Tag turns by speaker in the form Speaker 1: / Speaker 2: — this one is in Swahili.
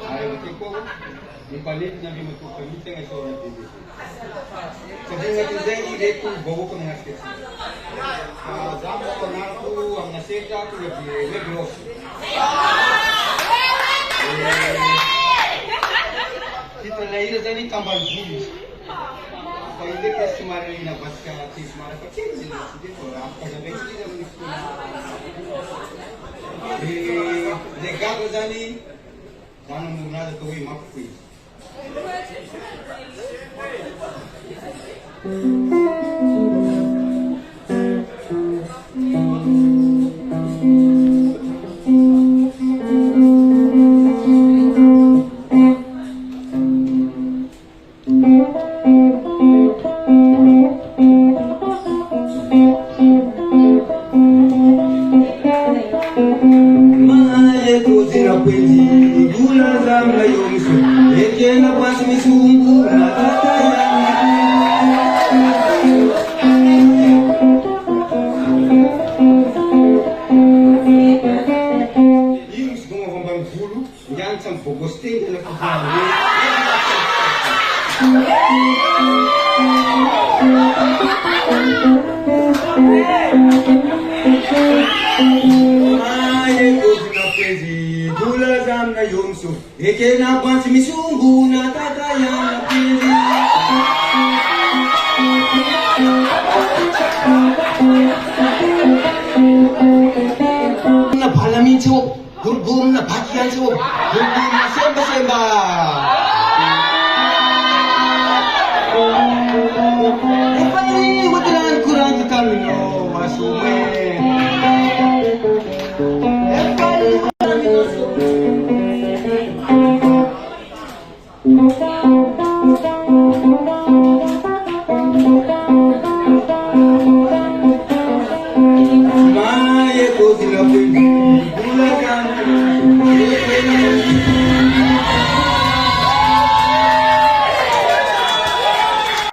Speaker 1: Ayaw ko, ipalit na rin magpapamita nga sa oras din. Sabi nga ito dahil hindi ko bago ko mga sketch. Damo ko na ako, ang nasita ko yung negros. Kita lahir dari tambal bulu. पहले के तुम्हारे लिए ना बस का चीज हमारा पक्षी जिला सीधे तो आपका जब एक चीज हम इसको देखा तो जानी जानो मुना तो कोई माफ कोई